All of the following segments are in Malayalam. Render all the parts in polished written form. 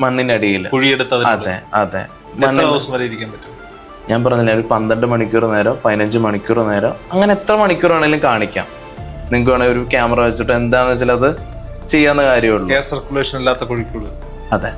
മണ്ണിനടിയിൽ കുഴിയെടുത്തത്. അതെ അതെ. പറ്റും? ഞാൻ പറഞ്ഞില്ല, ഒരു 12 മണിക്കൂർ നേരം, 15 മണിക്കൂർ നേരം, അങ്ങനെ എത്ര മണിക്കൂർ വേണേലും കാണിക്കാം. നിങ്ങൾക്ക് വേണമെങ്കിൽ ഒരു ക്യാമറ വെച്ചിട്ട് എന്താന്ന് വെച്ചാൽ അത് ചെയ്യാവുന്ന കാര്യമുള്ളൂ. എയർ സർക്കുലേഷൻ ഇല്ലാത്ത കുഴിക്കുള്ളിൽ അതെ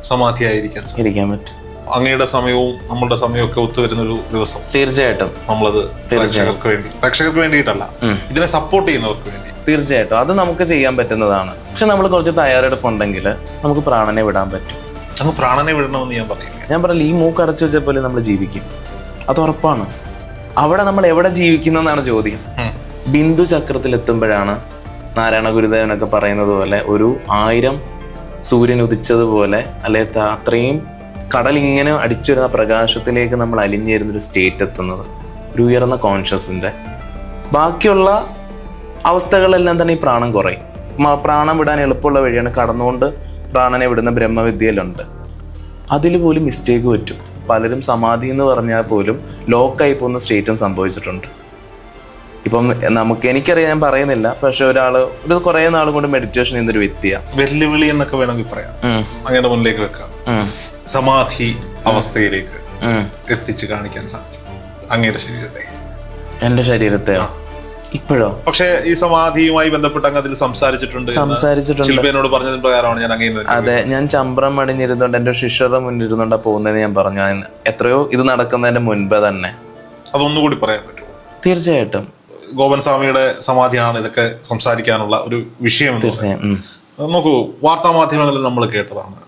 സമാധിയായിരിക്കാൻ പറ്റും. അങ്ങയുടെ സമയവും നമ്മളുടെ സമയവും ഒക്കെ ഒത്തുവരുന്ന ഒരു ദിവസം തീർച്ചയായിട്ടും നമ്മളത് പ്രേക്ഷകർക്ക് വേണ്ടിയിട്ടല്ല, ഇതിനെ സപ്പോർട്ട് ചെയ്യുന്നവർക്ക് വേണ്ടി. തീർച്ചയായിട്ടും അത് നമുക്ക് ചെയ്യാൻ പറ്റുന്നതാണ്. പക്ഷെ നമ്മൾ കുറച്ച് തയ്യാറെടുപ്പുണ്ടെങ്കിൽ നമുക്ക് പ്രാണനെ വിടാൻ പറ്റും. അങ്ങ് പ്രാണനെ വിടണമെന്ന് ഞാൻ പറയില്ല. ഞാൻ പറയില്ല, ഈ മൂക്ക് അടച്ചു വെച്ച പോലെ നമ്മൾ ജീവിക്കും, അത് ഉറപ്പാണ്. അവിടെ നമ്മൾ എവിടെ ജീവിക്കുന്നതാണ് ചോദ്യം. ബിന്ദു ചക്രത്തിൽ എത്തുമ്പോഴാണ് നാരായണ ഗുരുദേവനൊക്കെ പറയുന്നത് പോലെ ഒരു 1000 സൂര്യൻ ഉദിച്ചതുപോലെ, അല്ലെ അത്രയും കടൽ ഇങ്ങനെ അടിച്ചു വരുന്ന പ്രകാശത്തിലേക്ക് നമ്മൾ അലിഞ്ഞേരുന്നൊരു സ്റ്റേറ്റ് എത്തുന്നത്, ഒരു ഉയർന്ന കോൺഷ്യസിന്റെ. ബാക്കിയുള്ള അവസ്ഥകളെല്ലാം തന്നെ ഈ പ്രാണം കുറയും. പ്രാണം വിടാൻ എളുപ്പമുള്ള വഴിയാണ് കടന്നുകൊണ്ട് പ്രാണനെ വിടുന്ന ബ്രഹ്മവിദ്യയിലുണ്ട്. അതിൽ പോലും മിസ്റ്റേക്ക് പറ്റും. പലരും സമാധി എന്ന് പറഞ്ഞാൽ പോലും ലോക്കായി പോകുന്ന സ്റ്റേറ്റും സംഭവിച്ചിട്ടുണ്ട്. ഇപ്പം എനിക്കറിയാൻ ഞാൻ പറയുന്നില്ല, പക്ഷെ ഒരു കുറെ നാൾ കൊണ്ട് മെഡിറ്റേഷൻ ചെയ്യുന്നൊരു വ്യക്തിയാണ്. വെല്ലുവിളി എന്നൊക്കെ വേണമെങ്കിൽ പറയാം, അങ്ങനെ മുന്നിലേക്ക് വെക്കാം. സമാധി അവസ്ഥയിലേക്ക് എത്തിച്ച് കാണിക്കാൻ സാധിക്കും അങ്ങയുടെ ശരീരത്തെ. എന്റെ ശരീരത്തെ ഇപ്പോഴോ? പക്ഷെ ഈ സമാധിയുമായി ബന്ധപ്പെട്ട് അങ്ങ് അതിൽ സംസാരിച്ചിട്ടുണ്ട്. ശില്പനോട് പറഞ്ഞതിന് പ്രകാരമാണ് ഞാൻ അങ്ങനെ. അതെ, ഞാൻ ചമ്പ്രം അണിഞ്ഞിരുന്നോണ്ട് എന്റെ ശിഷ്യരുടെ മുന്നിരുന്നോണ്ടാ പോകുന്നതെന്ന് ഞാൻ പറഞ്ഞു. എത്രയോ ഇത് നടക്കുന്നതിന്റെ മുൻപ് തന്നെ. അതൊന്നുകൂടി പറയാൻ പറ്റുമോ? തീർച്ചയായിട്ടും. ഗോപൻ സ്വാമിയുടെ സമാധിയാണ് ഇതൊക്കെ സംസാരിക്കാനുള്ള ഒരു വിഷയം. നോക്കൂ, വാർത്താ മാധ്യമങ്ങളിൽ നമ്മൾ കേട്ടതാണ്,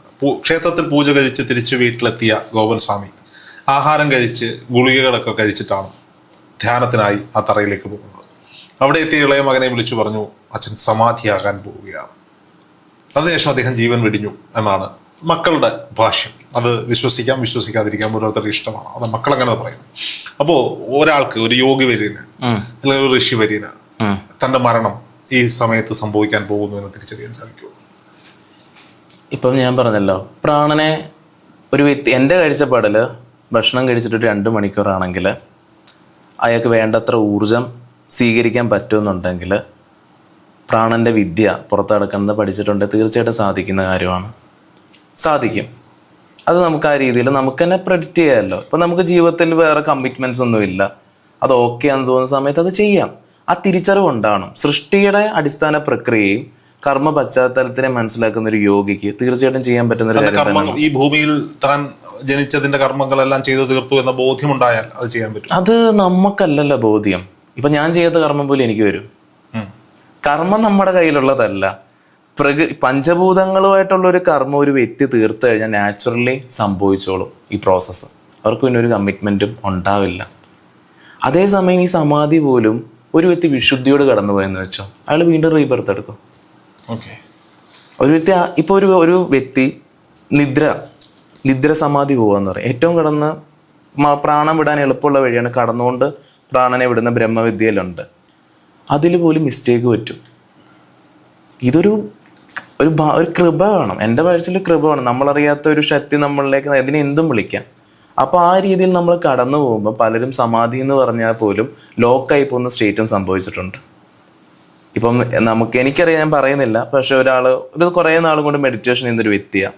ക്ഷേത്രത്തിൽ പൂജ കഴിച്ച് തിരിച്ചു വീട്ടിലെത്തിയ ഗോപൻ സ്വാമി ആഹാരം കഴിച്ച് ഗുളികകളൊക്കെ കഴിച്ചിട്ടാണ് ധ്യാനത്തിനായി ആ തറയിലേക്ക് പോകുന്നത്. അവിടെ എത്തിയ ഇളയ മകനെ വിളിച്ചു പറഞ്ഞു, അച്ഛൻ സമാധിയാകാൻ പോവുകയാണ്. അതിനുശേഷം അദ്ദേഹം ജീവൻ വെടിഞ്ഞു എന്നാണ് മക്കളുടെ ഭാഷ്യം. അത് വിശ്വസിക്കാം, വിശ്വസിക്കാതിരിക്കാം, ഓരോരുത്തർക്ക് ഇഷ്ടമാണ്. അത് മക്കൾ അങ്ങനെ പറയുന്നു. അപ്പോ ഒരാൾക്ക്, ഒരു യോഗി വര്യന് അല്ലെങ്കിൽ ഒരു ഋഷി വര്യന് തന്റെ മരണം ഈ സമയത്ത് സംഭവിക്കാൻ പോകുന്നു എന്ന് തിരിച്ചറിയാൻ സാധിക്കുമോ? ഇപ്പം ഞാൻ പറഞ്ഞല്ലോ, പ്രാണനെ ഒരു വ്യക്തി, എൻ്റെ കാഴ്ചപ്പാടിൽ ഭക്ഷണം കഴിച്ചിട്ടൊരു 2 മണിക്കൂറാണെങ്കിൽ അയാൾക്ക് വേണ്ടത്ര ഊർജം സ്വീകരിക്കാൻ പറ്റുമെന്നുണ്ടെങ്കിൽ പ്രാണന്റെ വിദ്യ പുറത്തെടുക്കുന്നത് പഠിച്ചിട്ടുണ്ടെങ്കിൽ തീർച്ചയായിട്ടും സാധിക്കുന്ന കാര്യമാണ്. സാധിക്കും. അത് നമുക്ക് ആ രീതിയിൽ നമുക്ക് തന്നെ പ്രെഡിക്റ്റ് ചെയ്യാമല്ലോ. ഇപ്പം നമുക്ക് ജീവിതത്തിൽ വേറെ കമ്മിറ്റ്മെന്റ്സ് ഒന്നുമില്ല, അത് ഓക്കെ ആണെന്ന് തോന്നുന്ന സമയത്ത് അത് ചെയ്യാം. ആ തിരിച്ചറിവുണ്ടാവണം. സൃഷ്ടിയുടെ അടിസ്ഥാന പ്രക്രിയയും കർമ്മ പശ്ചാത്തലത്തിനെ മനസ്സിലാക്കുന്ന ഒരു യോഗിക്ക് തീർച്ചയായിട്ടും ചെയ്യാൻ പറ്റുന്ന ഒരു കാര്യം. ഈ ഭൂമിയിൽ താൻ ജനിച്ചതിന്റെ കർമ്മങ്ങളെല്ലാം ചെയ്തു തീർത്തു എന്ന ബോധ്യമുണ്ടായാൽ അത് ചെയ്യാൻ പറ്റും. അത് നമുക്കല്ലല്ലോ ബോധ്യം. ഇപ്പൊ ഞാൻ ചെയ്യാത്ത കർമ്മം പോലും എനിക്ക് വരും. കർമ്മം നമ്മുടെ കയ്യിലുള്ളതല്ല. പഞ്ചഭൂതങ്ങളുമായിട്ടുള്ള ഒരു കർമ്മം ഒരു വ്യക്തി തീർത്തു കഴിഞ്ഞാൽ നാച്ചുറലി സംഭവിച്ചോളും ഈ പ്രോസസ്സ്. അവർക്ക് പിന്നെ ഒരു കമ്മിറ്റ്മെന്റും ഉണ്ടാവില്ല. അതേസമയം ഈ സമാധി പോലും ഒരു വ്യക്തി വിശുദ്ധിയോട് കടന്നുപോയെന്ന് വെച്ചോ, അയാൾ വീണ്ടും റീബർത്ത് എടുക്കും. ഒരു വ്യക്തി ഇപ്പൊ ഒരു വ്യക്തി നിദ്ര സമാധി പോവാന്ന് പറയും. ഏറ്റവും കടന്ന് പ്രാണം വിടാൻ എളുപ്പമുള്ള വഴിയാണ് കടന്നുകൊണ്ട് പ്രാണനെ വിടുന്ന ബ്രഹ്മവിദ്യയിലുണ്ട്. അതിൽ പോലും മിസ്റ്റേക്ക് പറ്റും. ഇതൊരു കൃപ വേണം. എൻ്റെ കാഴ്ചയിൽ കൃപ വേണം. നമ്മളറിയാത്ത ഒരു ശക്തി നമ്മളിലേക്ക് അതിനെ എന്തും വിളിക്കാം. അപ്പൊ ആ രീതിയിൽ നമ്മൾ കടന്നു പോകുമ്പോൾ പലരും സമാധി എന്ന് പറഞ്ഞാൽ പോലും ലോക്കായി പോകുന്ന സ്റ്റേറ്റും സംഭവിച്ചിട്ടുണ്ട്. ഇപ്പം എനിക്കറിയാൻ ഞാൻ പറയുന്നില്ല, പക്ഷെ ഒരു കുറേ നാൾ കൊണ്ട് മെഡിറ്റേഷൻ ചെയ്യുന്നൊരു വ്യക്തിയാണ്.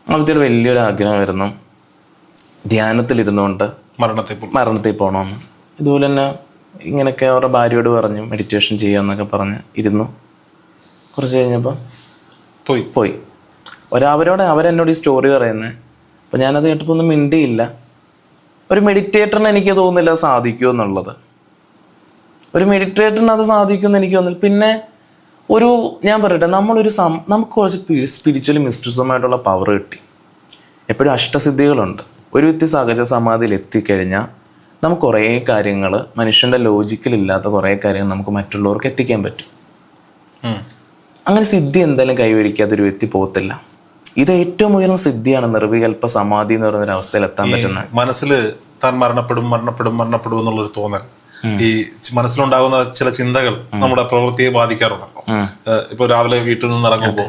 ആ വ്യക്തിയുടെ വലിയൊരു ആഗ്രഹമായിരുന്നു ധ്യാനത്തിലിരുന്നുകൊണ്ട് മരണത്തിൽ പോകണമെന്ന്. ഇതുപോലെ തന്നെ ഇങ്ങനെയൊക്കെ അവരുടെ ഭാര്യയോട് പറഞ്ഞു മെഡിറ്റേഷൻ ചെയ്യാമെന്നൊക്കെ പറഞ്ഞ് ഇരുന്നു. കുറച്ച് കഴിഞ്ഞപ്പോൾ പോയി. അവരെന്നോട് ഈ സ്റ്റോറി പറയുന്നത്. അപ്പം ഞാനത് കേട്ടപ്പോൾ ഒന്നും മിണ്ടിയില്ല. ഒരു മെഡിറ്റേറ്ററിന് എനിക്ക് തോന്നുന്നില്ല അത് സാധിക്കുമെന്നുള്ളത്. ഒരു മെഡിറ്റേറ്ററിന് അത് സാധിക്കുമെന്ന് എനിക്ക് തോന്നുന്നില്ല. പിന്നെ ഞാൻ പറയട്ടെ, നമുക്ക് കുറച്ച് സ്പിരിച്വലി മിസ്റ്റിസമായിട്ടുള്ള പവർ കിട്ടി. എപ്പോഴും അഷ്ടസിദ്ധികളുണ്ട്. ഒരു വ്യക്തി സഹജ സമാധിയിൽ എത്തിക്കഴിഞ്ഞാൽ നമുക്ക് കുറേ കാര്യങ്ങൾ, മനുഷ്യൻ്റെ ലോജിക്കലില്ലാത്ത കുറേ കാര്യങ്ങൾ നമുക്ക് മറ്റുള്ളവർക്ക് എത്തിക്കാൻ പറ്റും. അങ്ങനെ സിദ്ധി എന്തായാലും കൈവരിക്കാത്ത ഒരു വ്യക്തി പോകത്തില്ല. ഇത് ഏറ്റവും ഉയർന്ന സിദ്ധിയാണ്, നിർവികൽപ്പ സമാധി എന്ന് പറയുന്ന ഒരു അവസ്ഥയിൽ എത്താൻ പറ്റുന്നത്. മനസ്സിൽ താൻ മരണപ്പെടും എന്നുള്ളൊരു തോന്നൽ, ഈ മനസ്സിലുണ്ടാകുന്ന ചില ചിന്തകൾ നമ്മുടെ പ്രവൃത്തിയെ ബാധിക്കാറുണ്ടല്ലോ. ഇപ്പൊ രാവിലെ വീട്ടിൽ നിന്ന് ഇറങ്ങുമ്പോൾ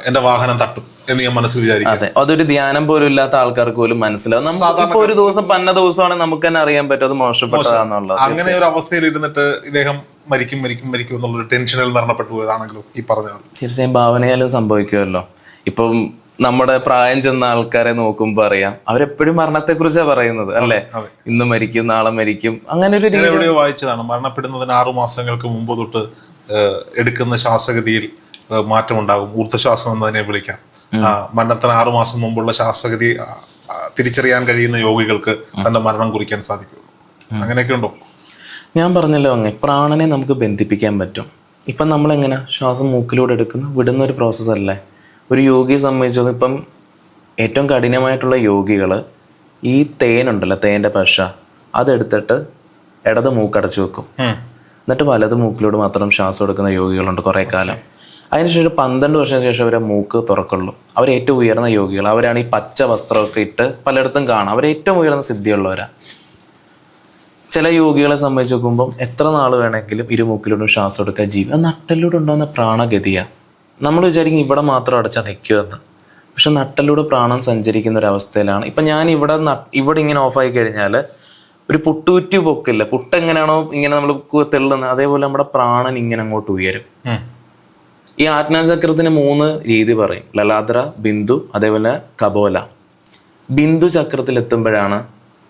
എന്റെ വാഹനം തട്ടും എന്ന് ഞാൻ മനസ്സിൽ വിചാരിക്കും. അതെ, അതൊരു ധ്യാനം പോലും ഇല്ലാത്ത ആൾക്കാർക്ക് പോലും മനസ്സിലാവും. ഇപ്പൊ ഒരു ദിവസം പന്ന ദിവസമാണ് നമുക്ക് തന്നെ അറിയാൻ പറ്റും അത് മോശപ്പെട്ടതാന്നുള്ളത്. അങ്ങനെ ഒരു അവസ്ഥയിൽ ഇരുന്നിട്ട് ഇദ്ദേഹം മരിക്കും എന്നുള്ളൊരു ടെൻഷനിൽ മരണപ്പെട്ടു പോയതാണെങ്കിലും ഈ പറഞ്ഞ തീർച്ചയായും ഭാവനയാലും സംഭവിക്കുമല്ലോ. ഇപ്പം നമ്മുടെ പ്രായം ചെന്ന ആൾക്കാരെ നോക്കുമ്പോ അറിയാം, അവരെപ്പോഴും മരണത്തെ കുറിച്ചാണ് പറയുന്നത് അല്ലെ. ഇന്ന് മരിക്കും, നാളെ മരിക്കും, അങ്ങനെ ഒരു രീതി. എവിടെയോ വായിച്ചതാണ്, മരണപ്പെടുന്നതിന് 6 മാസങ്ങൾക്ക് മുമ്പ് തൊട്ട് എടുക്കുന്ന ശ്വാസഗതിയിൽ മാറ്റമുണ്ടാകും, ഊർദ്ധശ്വാസം എന്നതിനെ വിളിക്കാം. മരണത്തിന് 6 മാസം മുമ്പുള്ള ശ്വാസഗതി തിരിച്ചറിയാൻ കഴിയുന്ന യോഗികൾക്ക് തന്റെ മരണം കുറിക്കാൻ സാധിക്കും. അങ്ങനെയൊക്കെ ഉണ്ടോ? ഞാൻ പറഞ്ഞല്ലോ അങ്ങനെ പ്രാണനെ നമുക്ക് ബന്ധിപ്പിക്കാൻ പറ്റും. ഇപ്പം നമ്മളെങ്ങനെ ശ്വാസം മൂക്കിലൂടെ എടുക്കുന്നു, വിടുന്ന ഒരു പ്രോസസ്സല്ലേ. ഒരു യോഗിയെ സംബന്ധിച്ചത് ഇപ്പം ഏറ്റവും കഠിനമായിട്ടുള്ള യോഗികൾ ഈ തേനുണ്ടല്ലോ, തേൻ്റെ പശ അതെടുത്തിട്ട് ഇടത് മൂക്കടച്ചു വെക്കും, എന്നിട്ട് വലത് മൂക്കിലൂടെ മാത്രം ശ്വാസം എടുക്കുന്ന യോഗികളുണ്ട് കുറേ കാലം. അതിനുശേഷം 12 വർഷം ശേഷം അവരെ മൂക്ക് തുറക്കുള്ളൂ. അവർ ഏറ്റവും ഉയർന്ന യോഗികൾ. അവരാണ് ഈ പച്ച വസ്ത്രമൊക്കെ ഇട്ട് പലയിടത്തും കാണാം. അവർ ഏറ്റവും ഉയർന്ന സിദ്ധിയുള്ളവരാണ്. ചില യോഗികളെ സംബന്ധിച്ച് നോക്കുമ്പം എത്ര നാൾ വേണമെങ്കിലും ഇരുമൂക്കിലൂടെ ശ്വാസം എടുക്കുക. അത് നട്ടലിലൂടെ ഉണ്ടാകുന്ന പ്രാണഗതിയാണ്. നമ്മൾ വിചാരിക്കും ഇവിടെ മാത്രം അടച്ചാൽ നിൽക്കുമെന്ന്. പക്ഷെ നട്ടലിലൂടെ പ്രാണൻ സഞ്ചരിക്കുന്ന ഒരു അവസ്ഥയിലാണ്. ഇപ്പം ഞാൻ ഇവിടെ ഇങ്ങനെ ഓഫായി കഴിഞ്ഞാൽ ഒരു പുട്ടുകുറ്റി പൊക്കില്ല, പുട്ട് എങ്ങനെയാണോ ഇങ്ങനെ നമ്മൾ തെള്ളുന്നത്, അതേപോലെ നമ്മുടെ പ്രാണൻ ഇങ്ങനെ അങ്ങോട്ട് ഉയരും. ഈ ആജ്ഞാചക്രത്തിന് 3 രീതി പറയും: ലലാദ്ര, ബിന്ദു, അതേപോലെ കപോല. ബിന്ദു ചക്രത്തിൽ എത്തുമ്പോഴാണ്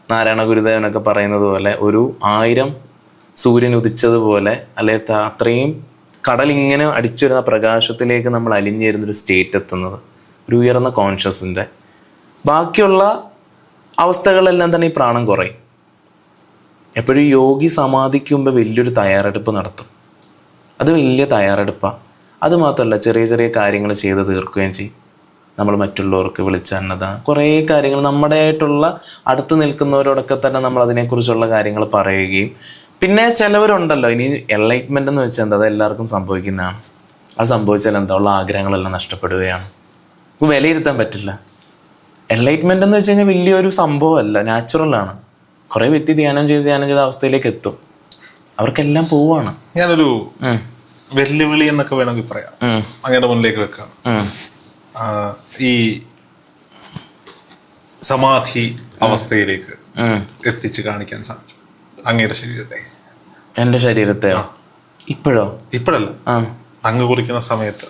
നാരായണ ഗുരുദേവനൊക്കെ പറയുന്നത് പോലെ ഒരു 1000 സൂര്യൻ ഉദിച്ചതുപോലെ, അല്ലെ അത്രയും കടൽ ഇങ്ങനെ അടിച്ചു വരുന്ന പ്രകാശത്തിലേക്ക് നമ്മൾ അലിഞ്ഞിരുന്നൊരു സ്റ്റേറ്റ് എത്തുന്നത്, ഒരു ഉയർന്ന കോൺഷ്യസിൻ്റെ. ബാക്കിയുള്ള അവസ്ഥകളെല്ലാം തന്നെ ഈ പ്രാണം കുറയും. എപ്പോഴും യോഗി സമാധിക്ക് മുമ്പ് വലിയൊരു തയ്യാറെടുപ്പ് നടത്തും. അത് വലിയ തയ്യാറെടുപ്പാണ്. അതുമാത്രമല്ല, ചെറിയ ചെറിയ കാര്യങ്ങൾ ചെയ്ത് തീർക്കുകയും ചെയ്യും. നമ്മൾ മറ്റുള്ളവർക്ക് വിളിച്ചന്നത കുറേ കാര്യങ്ങൾ നമ്മുടെ ആയിട്ടുള്ള അടുത്ത് നിൽക്കുന്നവരോടൊക്കെ തന്നെ നമ്മൾ അതിനെക്കുറിച്ചുള്ള കാര്യങ്ങൾ പറയുകയും. പിന്നെ ചിലവരുണ്ടല്ലോ, ഇനി എൻലൈറ്റ്മെന്റ് എന്ന് വെച്ചാൽ എന്താ, അത് എല്ലാവർക്കും സംഭവിക്കുന്നതാണ്. അത് സംഭവിച്ചാൽ എന്താ, ഉള്ള ആഗ്രഹങ്ങളെല്ലാം നഷ്ടപ്പെടുകയാണ്. നമുക്ക് വിലയിരുത്താൻ പറ്റില്ല. എൻലൈറ്റ്മെന്റ് എന്ന് വെച്ച് കഴിഞ്ഞാൽ വലിയൊരു സംഭവമല്ല, നാച്ചുറലാണ്. കുറേ വ്യക്തി ധ്യാനം ചെയ്ത അവസ്ഥയിലേക്ക് എത്തും. അവർക്കെല്ലാം പോവാണ്. ഞാനൊരു വെല്ലുവിളി എന്നൊക്കെ വേണമെങ്കിൽ പറയാം അങ്ങയുടെ മുന്നിലേക്ക് വെക്കാം. ഈ സമാധി അവസ്ഥയിലേക്ക് എത്തിച്ച് കാണിക്കാൻ സാധിക്കും അങ്ങയുടെ ശരീരത്തെ? എന്റെ ശരീരത്തെ ഇപ്പോഴല്ല, അങ്ങ് കുറിക്കുന്ന സമയത്ത്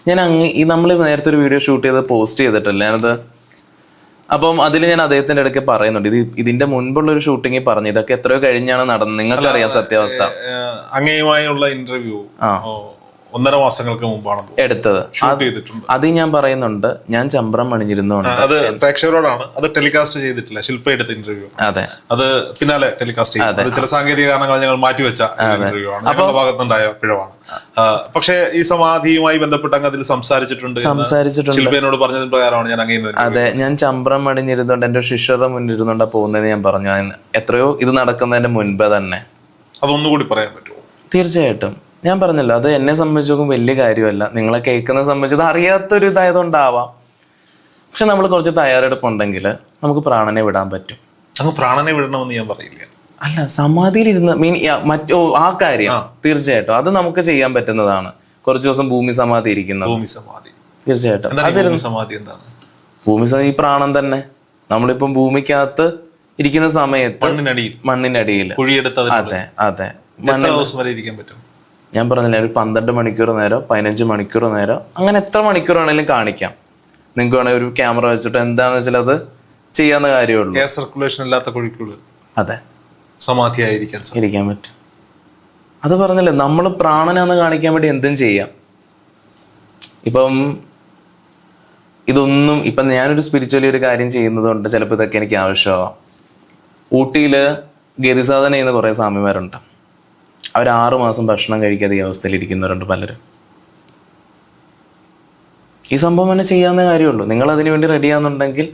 ഞാൻ നമ്മൾ നേരത്തെ ഒരു വീഡിയോ ഷൂട്ട് ചെയ്ത് പോസ്റ്റ് ചെയ്തിട്ടല്ലേ ഞാനത്. അപ്പം അതിൽ ഞാൻ അദ്ദേഹത്തിന്റെ ഇടയ്ക്ക് പറയുന്നുണ്ട്, ഇതിന്റെ മുൻപുള്ള ഒരു ഷൂട്ടിങ്ങിൽ പറഞ്ഞു ഇതൊക്കെ എത്രയോ കഴിഞ്ഞാണ് നടന്നത്. നിങ്ങൾക്കറിയാം സത്യാവസ്ഥ. അങ്ങയുമായുള്ള ഇന്റർവ്യൂ 1.5 മാസങ്ങൾക്ക് മുമ്പാണ് എടുത്തത്. അത് ഞാൻ പറയുന്നുണ്ട്. ഞാൻ ചമ്പ്രം അണിഞ്ഞിരുന്നോണ്ട് അത് പ്രേക്ഷകരോടാണ്, അത് ടെലികാസ്റ്റ് ചെയ്തിട്ടില്ല. ശില്പ എടുത്ത ഇന്റർവ്യൂ. അതെ, അത് പിന്നാലെ ടെലികാസ്റ്റ് ചെയ്തു. ചില സാങ്കേതിക കാരണങ്ങൾ ഞങ്ങൾ മാറ്റിവെച്ച ഇന്റർവ്യൂ ആണ്, ഞങ്ങളുടെ ഭാഗത്തുണ്ടായ പിഴവാണ്. പക്ഷെ ഈ സമാധിയുമായി ബന്ധപ്പെട്ട് അങ്ങ് അതിൽ സംസാരിച്ചിട്ടുണ്ട്. ശില്പനോട് പറഞ്ഞതിന് പ്രകാരമാണ് ഞാൻ അങ്ങനെ. അതെ, ഞാൻ ചമ്പ്രം അണിഞ്ഞിരുന്നോണ്ട് എന്റെ ശിഷ്യരുടെ മുന്നിരുന്നോണ്ടാ പോകുന്നതെന്ന് ഞാൻ പറഞ്ഞു. എത്രയോ ഇത് നടക്കുന്നതിന്റെ മുൻപേ തന്നെ. അതൊന്നുകൂടി പറയാൻ പറ്റുമോ? തീർച്ചയായിട്ടും. ഞാൻ പറഞ്ഞല്ലോ, അത് എന്നെ സംബന്ധിച്ച് നോക്കുമ്പോൾ വലിയ കാര്യമല്ല. നിങ്ങളെ കേൾക്കുന്ന സംബന്ധിച്ചത് അറിയാത്തൊരു ഇതായതുകൊണ്ടാവാം. പക്ഷെ നമ്മൾ കുറച്ച് തയ്യാറെടുപ്പുണ്ടെങ്കിൽ നമുക്ക് പ്രാണനെ വിടാൻ പറ്റും. അങ്ങ് പ്രാണനെ വിടണമെന്ന് ഞാൻ പറയില്ല. അല്ല, സമാധിയിലിരുന്ന് ആ കാര്യം തീർച്ചയായിട്ടും അത് നമുക്ക് ചെയ്യാൻ പറ്റുന്നതാണ്. കുറച്ച് ദിവസം ഭൂമി സമാധി ഇരിക്കുന്നത്. തീർച്ചയായിട്ടും ഭൂമി ഈ പ്രാണം തന്നെ. നമ്മളിപ്പം ഭൂമിക്കകത്ത് ഇരിക്കുന്ന സമയത്ത് മണ്ണിനടിയിൽ. അതെ അതെ. ഞാൻ പറഞ്ഞില്ല, ഒരു 12 മണിക്കൂർ നേരം, 15 മണിക്കൂർ നേരം, അങ്ങനെ എത്ര മണിക്കൂർ വേണമെങ്കിലും കാണിക്കാം. നിങ്ങൾക്ക് വേണമെങ്കിൽ ഒരു ക്യാമറ വെച്ചിട്ട് എന്താണെന്ന് വെച്ചാൽ അത് ചെയ്യാവുന്ന കാര്യമുള്ളൂ. എയർ സർക്കുലേഷൻ ഇല്ലാത്ത കുഴിക്കുള്ളിൽ അതെ സമാധിയായിരിക്കാൻ പറ്റും. അത് പറഞ്ഞില്ലേ, നമ്മൾ പ്രാണനാന്ന് കാണിക്കാൻ വേണ്ടി എന്തും ചെയ്യാം. ഇപ്പം ഇതൊന്നും ഇപ്പം ഞാനൊരു സ്പിരിച്വലി ഒരു കാര്യം ചെയ്യുന്നതുകൊണ്ട് ചിലപ്പോൾ ഇതൊക്കെ എനിക്ക് ആവശ്യമാവാം. ഊട്ടിയിൽ ഗതിസാധന ചെയ്യുന്ന കുറേ സ്വാമിമാരുണ്ട്. അവർ 6 മാസം ഭക്ഷണം കഴിക്കാതെ ഈ അവസ്ഥയിൽ ഇരിക്കുന്നവരുണ്ട് പലരും. ഈ സംഭവം തന്നെ ചെയ്യാവുന്ന കാര്യമുള്ളൂ. നിങ്ങൾ അതിനു വേണ്ടി റെഡിയാണെന്നുണ്ടെങ്കിൽ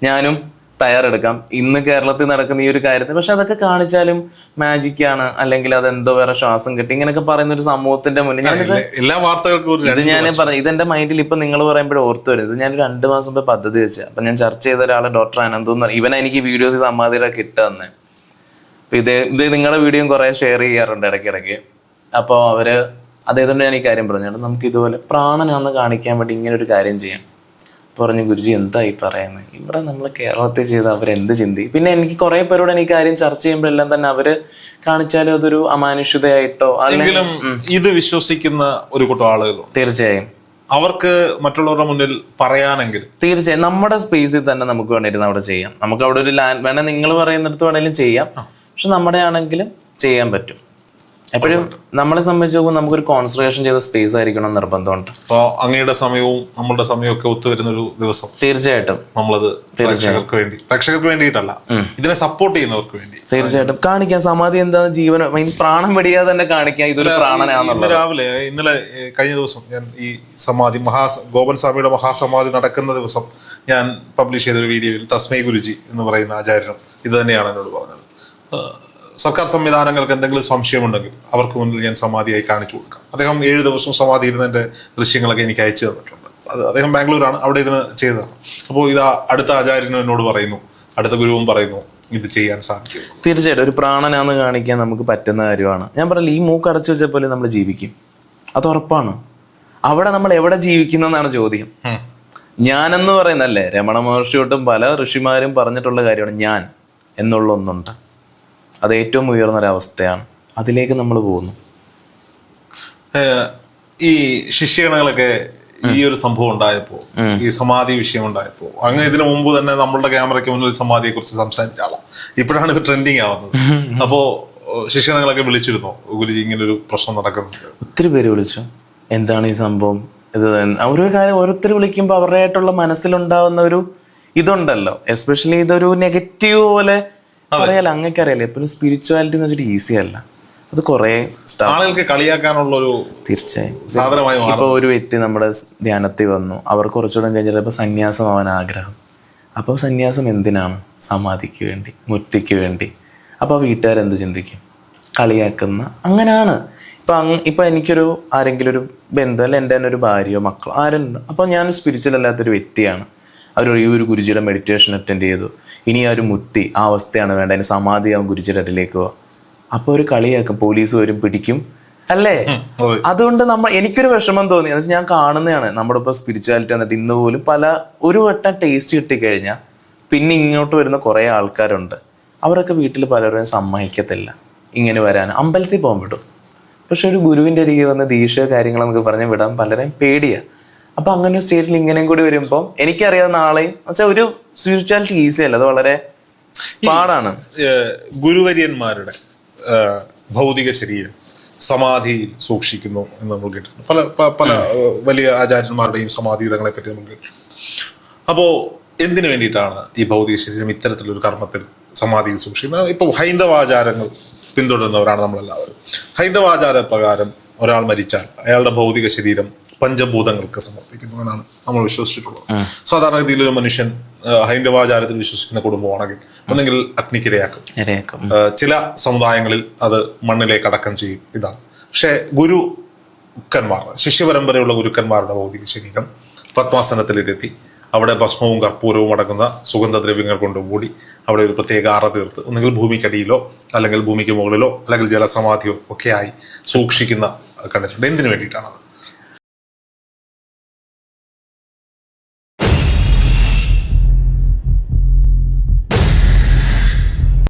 ഞാനും തയ്യാറെടുക്കാം. ഇന്ന് കേരളത്തിൽ നടക്കുന്ന ഈ ഒരു കാര്യത്തിൽ. പക്ഷെ അതൊക്കെ കാണിച്ചാലും മാജിക്കാണ്, അല്ലെങ്കിൽ അതെന്തോ വേറെ ശ്വാസം കിട്ടി, ഇങ്ങനെയൊക്കെ പറയുന്ന ഒരു സമൂഹത്തിന്റെ മുന്നിൽ എല്ലാ വാർത്തകൾക്കും ഇത് ഞാൻ പറഞ്ഞു. ഇതെന്റെ മൈൻഡിൽ ഇപ്പൊ നിങ്ങൾ പറയുമ്പോഴും ഓർത്തു വരും. ഇത് ഞാൻ 2 മാസം മുമ്പ് പദ്ധതി വെച്ചാൽ. അപ്പൊ ഞാൻ ചർച്ച ചെയ്ത ഒരാളെ ഡോക്ടർ അനന്തു, ഇവനെ എനിക്ക് വീഡിയോസ് സമാധിയുടെ കിട്ടുക തന്നെ. അപ്പൊ ഇത് നിങ്ങളുടെ വീഡിയോയും കുറെ ഷെയർ ചെയ്യാറുണ്ട് ഇടയ്ക്കിടയ്ക്ക്. അപ്പോൾ അദ്ദേഹത്തോട് ഞാൻ ഈ കാര്യം പറഞ്ഞു, നമുക്ക് ഇതുപോലെ പ്രാണനാന്ന് കാണിക്കാൻ വേണ്ടി ഇങ്ങനെ ഒരു കാര്യം ചെയ്യാം. പറഞ്ഞു, ഗുരുജി എന്താ ഈ പറയുന്നത്? ഇവിടെ നമ്മൾ കേരളത്തിൽ ചെയ്ത് അവരെന്ത് ചിന്തിക്കും? പിന്നെ എനിക്ക് കുറെ പേരോട് ഈ കാര്യം ചർച്ച ചെയ്യുമ്പോഴെല്ലാം തന്നെ അവര് കാണിച്ചാലും അതൊരു അമാനുഷ്യതയായിട്ടോ അല്ലെങ്കിൽ ഇത് വിശ്വസിക്കുന്ന ഒരു കൂട്ടം ആളുകൾ. തീർച്ചയായും അവർക്ക് മറ്റുള്ളവരുടെ മുന്നിൽ പറയാനെങ്കിൽ തീർച്ചയായും നമ്മുടെ സ്പേസിൽ തന്നെ നമുക്ക് വേണ്ടിയിരുന്ന അവിടെ ചെയ്യാം. നമുക്ക് അവിടെ ഒരു ലാൻഡ് വേണേൽ നിങ്ങൾ പറയുന്നിടത്ത് വേണേലും ചെയ്യാം. പക്ഷെ നമ്മുടെ ആണെങ്കിലും ചെയ്യാൻ പറ്റും. എപ്പോഴും നമ്മളെ സംബന്ധിച്ച് നോക്കുമ്പോൾ നമുക്കൊരു കോൺസെൻട്രേഷൻ ചെയ്ത സ്പേസ് ആയിരിക്കണം നിർബന്ധമുണ്ട്. അപ്പോൾ അങ്ങയുടെ സമയവും നമ്മളുടെ സമയവും ഒക്കെ ഒത്തുവരുന്ന ഒരു ദിവസം തീർച്ചയായിട്ടും നമ്മളത് പ്രേക്ഷകർക്ക് വേണ്ടിയിട്ടല്ല, ഇതിനെ സപ്പോർട്ട് ചെയ്യുന്നവർക്ക് വേണ്ടി തീർച്ചയായിട്ടും കാണിക്കാം. സമാധി എന്താ ജീവൻ പ്രാണം വെടിയാതെ തന്നെ കാണിക്കാം ഇതൊരു പ്രാണനാണെന്നുള്ളത്. ഇന്നലെ കഴിഞ്ഞ ദിവസം ഞാൻ ഈ സമാധി ഗോപൻ സ്വാമിയുടെ മഹാസമാധി നടക്കുന്ന ദിവസം ഞാൻ പബ്ലിഷ് ചെയ്തൊരു വീഡിയോയിൽ തസ്മൈ ഗുരുജി എന്ന് പറയുന്ന ആചാര്യനും ഇത് തന്നെയാണ് എന്നോട് പറഞ്ഞത്. സർക്കാർ സംവിധാനങ്ങൾക്ക് എന്തെങ്കിലും സംശയമുണ്ടെങ്കിൽ അവർക്ക് മുന്നിൽ ഞാൻ സമാധിയായി കാണിച്ചു കൊടുക്കാം. അദ്ദേഹം 7 ദിവസം സമാധി ഇരുന്നതിൻ്റെ ദൃശ്യങ്ങളൊക്കെ എനിക്ക് അയച്ചു തന്നിട്ടുണ്ട്. അത് അദ്ദേഹം ബാംഗ്ലൂരാണ്, അവിടെ ഇരുന്ന് ചെയ്തതാണ്. അപ്പോൾ ഇതാ അടുത്ത ആചാര്യനും എന്നോട് പറയുന്നു, അടുത്ത ഗുരുവും പറയുന്നു ഇത് ചെയ്യാൻ സാധിക്കും. തീർച്ചയായിട്ടും ഒരു പ്രാണനാന്ന് കാണിക്കാൻ നമുക്ക് പറ്റുന്ന കാര്യമാണ്. ഞാൻ പറഞ്ഞില്ല, ഈ മൂക്ക് അടച്ചു വെച്ച പോലെ നമ്മൾ ജീവിക്കും, അത് ഉറപ്പാണ്. അവിടെ നമ്മൾ എവിടെ ജീവിക്കുന്നതെന്നാണ് ചോദ്യം. ഞാനെന്ന് പറയുന്നല്ലേ രമണ മഹർഷി തൊട്ടും പല ഋഷിമാരും പറഞ്ഞിട്ടുള്ള കാര്യമാണ്. ഞാൻ എന്നുള്ള ഒന്നുണ്ട്, അത് ഏറ്റവും ഉയർന്നൊരവസ്ഥയാണ്. അതിലേക്ക് നമ്മൾ പോകുന്നു. ഈ ശിഷ്യഗണങ്ങളൊക്കെ ഈ ഒരു സംഭവം ഉണ്ടായപ്പോ, ഈ സമാധി വിഷയം ഉണ്ടായപ്പോ, അങ്ങ് ഇതിനു മുമ്പ് തന്നെ നമ്മളുടെ ക്യാമറയ്ക്ക് മുന്നിൽ സമാധിയെ കുറിച്ച് സംസാരിച്ച ആളാണ്. ഇപ്പോഴാണ് ഇത് ട്രെൻഡിങ് ആവുന്നത്. അപ്പോ ശിഷ്യഗണങ്ങളൊക്കെ വിളിച്ചിരുന്നോ ഗുരുജി ഇങ്ങനൊരു പ്രശ്നം നടക്കുന്നുണ്ട്? ഒത്തിരി പേര് വിളിച്ചു. എന്താണ് ഈ സംഭവം? ഇത് ഓരോ കാര്യം ഓരോരുത്തർ വിളിക്കുമ്പോൾ അവരുടെയായിട്ടുള്ള മനസ്സിലുണ്ടാവുന്ന ഒരു ഇതുണ്ടല്ലോ. എസ്പെഷ്യലി ഇതൊരു നെഗറ്റീവ് പോലെ അറിയാലോ, അങ്ങക്ക് അറിയാലോ. എപ്പോഴും സ്പിരിച്വാലിറ്റി എന്ന് വെച്ചിട്ട് ഈസി അല്ല. അത് കുറെ ആളുകൾക്ക് കളിയാക്കാനുള്ള ഒരു തീർച്ചയായും സാധനമായി. ഇപ്പൊ ഒരു വ്യക്തി നമ്മുടെ ധ്യാനത്തിൽ വന്നു, അവർ കുറച്ചുകൂടെ കഴിഞ്ഞാൽ ഇപ്പൊ സന്യാസം ആവാൻ ആഗ്രഹം. അപ്പൊ സന്യാസം എന്തിനാണ്? സമാധിക്ക് വേണ്ടി, മുക്തിക്ക് വേണ്ടി. അപ്പൊ വീട്ടുകാരെന്ത് ചിന്തിക്കും? കളിയാക്കുന്ന അങ്ങനെയാണ്. ഇപ്പൊ എനിക്കൊരു ആരെങ്കിലും ഒരു ബന്ധം, അല്ല എൻ്റെ തന്നെ ഒരു ഭാര്യയോ മക്കളോ ആരുണ്ട്, അപ്പൊ ഞാൻ സ്പിരിച്വൽ അല്ലാത്തൊരു വ്യക്തിയാണ്. അവർ ഈ ഒരു ഗുരുജിയുടെ മെഡിറ്റേഷൻ അറ്റൻഡ് ചെയ്തു, ഇനി ആ ഒരു മുക്തി ആ അവസ്ഥയാണ് വേണ്ട, അതിന് സമാധിയാവും ഗുരുജിയുടെ അടുത്തേക്ക് പോവാ. അപ്പൊ ഒരു കളിയാക്കും, പോലീസ് വരും, പിടിക്കും, അല്ലേ? അതുകൊണ്ട് എനിക്കൊരു വിഷമം തോന്നി. എന്ന് വെച്ചാൽ ഞാൻ കാണുന്നതാണ് നമ്മുടെ ഇപ്പൊ സ്പിരിച്വാലിറ്റി വന്നിട്ട് ഇന്ന് പോലും ഒരു വട്ടം ടേസ്റ്റ് കിട്ടിക്കഴിഞ്ഞാൽ പിന്നെ ഇങ്ങോട്ട് വരുന്ന കുറെ ആൾക്കാരുണ്ട്. അവരൊക്കെ വീട്ടിൽ പലരും സമ്മതിക്കത്തില്ല ഇങ്ങനെ വരാൻ. അമ്പലത്തിൽ പോകാൻ വിടും, പക്ഷെ ഒരു ഗുരുവിന്റെ അരികെ വന്ന് ദീക്ഷയോ കാര്യങ്ങളെന്നൊക്കെ പറഞ്ഞ് വിടാൻ പലരെയും പേടിയാ. അപ്പൊ അങ്ങനെ ഒരു സ്റ്റേറ്റിൽ ഇങ്ങനെയും കൂടി വരുമ്പോൾ എനിക്കറിയാവുന്ന ആളെയും വെച്ചാൽ ഒരു സ്പിരിച്വാലിറ്റി ഈസി അല്ല, അത് വളരെ പാടാണ്. ഗുരുവര്യന്മാരുടെ ഭൗതിക ശരീരം സമാധിയിൽ സൂക്ഷിക്കുന്നു എന്ന് നമ്മൾ കേട്ടിട്ടുണ്ട്. പല വലിയ ആചാര്യന്മാരുടെയും സമാധിയിടങ്ങളെ പറ്റി നമ്മൾ കേട്ടിട്ടുണ്ട്. അപ്പോ എന്തിനു വേണ്ടിയിട്ടാണ് ഈ ഭൗതിക ശരീരം ഇത്തരത്തിലൊരു കർമ്മത്തിൽ സമാധിയിൽ സൂക്ഷിക്കുന്നത്? ഇപ്പോൾ ഹൈന്ദവാചാരങ്ങൾ പിന്തുടരുന്നവരാണ് നമ്മളെല്ലാവരും. ഹൈന്ദവാചാര പ്രകാരം ഒരാൾ മരിച്ചാൽ അയാളുടെ ഭൗതിക ശരീരം പഞ്ചഭൂതങ്ങൾക്ക് സമർപ്പിക്കുന്നു എന്നാണ് നമ്മൾ വിശ്വസിച്ചിട്ടുള്ളത്. സാധാരണ രീതിയിൽ ഒരു മനുഷ്യൻ ഹൈന്ദവാചാരത്തിൽ വിശ്വസിക്കുന്ന കുടുംബമാണെങ്കിൽ ഒന്നെങ്കിൽ അഗ്നിക്കിരയാക്കും, ചില സമുദായങ്ങളിൽ അത് മണ്ണിലേക്ക് അടക്കം ചെയ്യും. ഇതാണ്. പക്ഷെ ഗുരുക്കന്മാർ, ശിഷ്യപരമ്പരയുള്ള ഗുരുക്കന്മാരുടെ ഭൗതിക ശരീരം പത്മാസനത്തിലിരുത്തി അവിടെ ഭസ്മവും കർപ്പൂരവും അടങ്ങുന്ന സുഗന്ധദ്രവ്യങ്ങൾ കൊണ്ട് മൂടി അവിടെ ഒരു പ്രത്യേക അറ തീർത്ത് ഒന്നുകിൽ ഭൂമിക്കടിയിലോ അല്ലെങ്കിൽ ഭൂമിക്ക് മുകളിലോ അല്ലെങ്കിൽ ജലസമാധിയോ ഒക്കെ ആയി സൂക്ഷിക്കുന്ന കണ്ടിട്ടുണ്ട്. എന്തിനു വേണ്ടിയിട്ടാണത്?